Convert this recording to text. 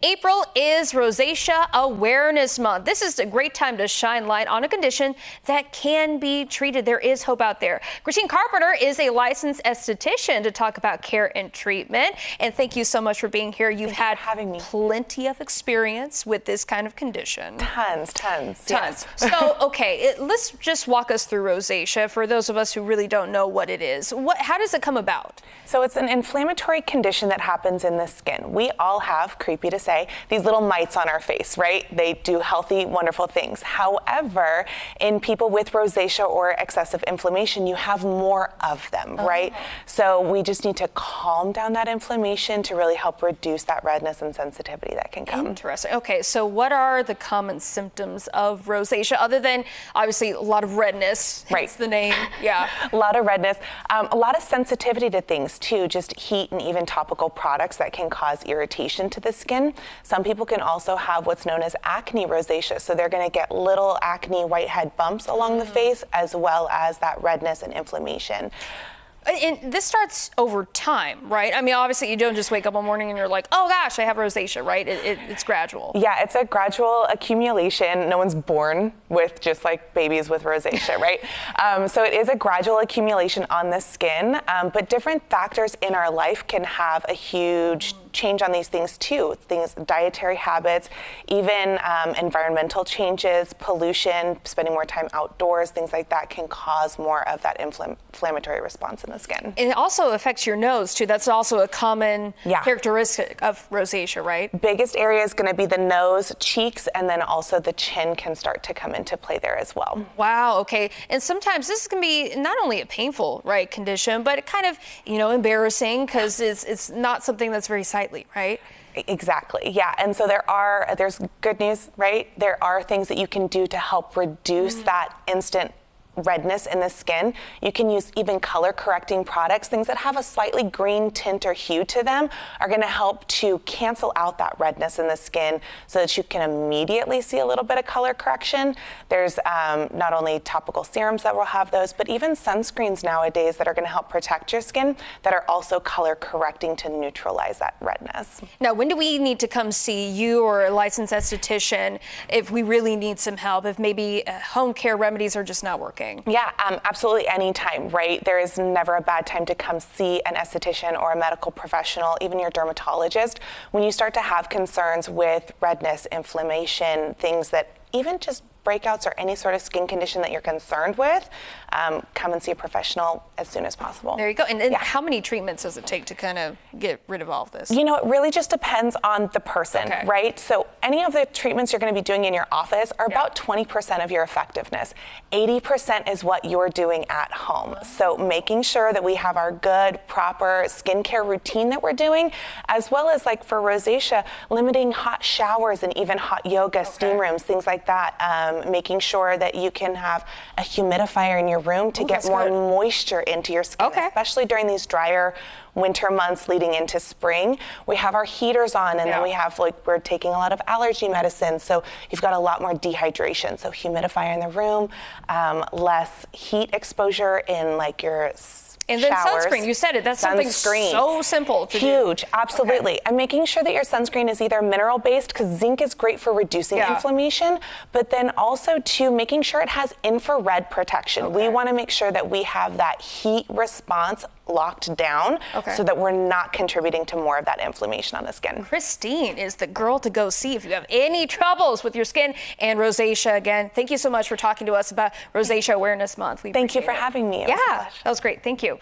April is Rosacea Awareness Month. This is a great time to shine light on a condition that can be treated. There is hope out there. Christine Carpenter is a licensed esthetician to talk about care and treatment. And thank you so much for being here. You've had plenty of experience with this kind of condition. Tons. Yes. So, okay, let's just walk us through rosacea for those of us who really don't know what it is. How does it come about? So it's an inflammatory condition that happens in the skin. We all have, creepy to say, these little mites on our face, right? They do healthy, wonderful things. However, in people with rosacea or excessive inflammation, you have more of them, right? So we just need to calm down that inflammation to really help reduce that redness and sensitivity that can come. Interesting. Okay, so what are the common symptoms of rosacea other than obviously a lot of redness? Hence the name. Yeah. A lot of redness, a lot of sensitivity to things too, just heat and even topical products that can cause irritation to the skin. Some people can also have what's known as acne rosacea. So they're going to get little acne whitehead bumps along the face, as well as that redness and inflammation. And this starts over time, right? I mean, obviously you don't just wake up one morning and you're like, oh gosh, I have rosacea, right? It's gradual. Yeah, it's a gradual accumulation. No one's born with just like babies with rosacea, right? So it is a gradual accumulation on the skin, but different factors in our life can have a huge change on these things too. Things, dietary habits, even environmental changes, pollution, spending more time outdoors, things like that can cause more of that inflammatory response in the skin. And it also affects your nose too. That's also a common characteristic of rosacea, right? Biggest area is going to be the nose, cheeks, and then also the chin can start to come into play there as well. Wow, okay. And sometimes this can be not only a painful, right, condition, but it kind of, embarrassing because it's not something that's very sightly, right? Exactly, yeah. And so there's good news, right? There are things that you can do to help reduce that instant redness in the skin. You can use even color correcting products. Things that have a slightly green tint or hue to them are going to help to cancel out that redness in the skin so that you can immediately see a little bit of color correction. There's not only topical serums that will have those, but even sunscreens nowadays that are going to help protect your skin that are also color correcting to neutralize that redness. Now, when do we need to come see you or a licensed esthetician if we really need some help, if maybe home care remedies are just not working? Yeah, absolutely anytime, right? There is never a bad time to come see an esthetician or a medical professional, even your dermatologist. When you start to have concerns with redness, inflammation, things that even just breakouts or any sort of skin condition that you're concerned with, come and see a professional as soon as possible. There you go. And how many treatments does it take to kind of get rid of all of this? It really just depends on the person, right? So any of the treatments you're going to be doing in your office are about 20% of your effectiveness. 80% is what you're doing at home. So making sure that we have our good, proper skincare routine that we're doing, as well as like for rosacea, limiting hot showers and even hot yoga, steam rooms, things like that. Making sure that you can have a humidifier in your room to get more moisture into your skin, especially during these drier winter months leading into spring. We have our heaters on, and then we have we're taking a lot of allergy medicine, so you've got a lot more dehydration. So humidifier in the room, less heat exposure in your and then showers. Sunscreen, you said it. That's something so simple to do. Absolutely. And making sure that your sunscreen is either mineral-based, because zinc is great for reducing inflammation, but then also to making sure it has infrared protection. We want to make sure that we have that heat response locked down so that we're not contributing to more of that inflammation on the skin. Christine is the girl to go see if you have any troubles with your skin and rosacea. Again, thank you so much for talking to us about Rosacea Awareness Month. Thank you for having me. That was great. Thank you.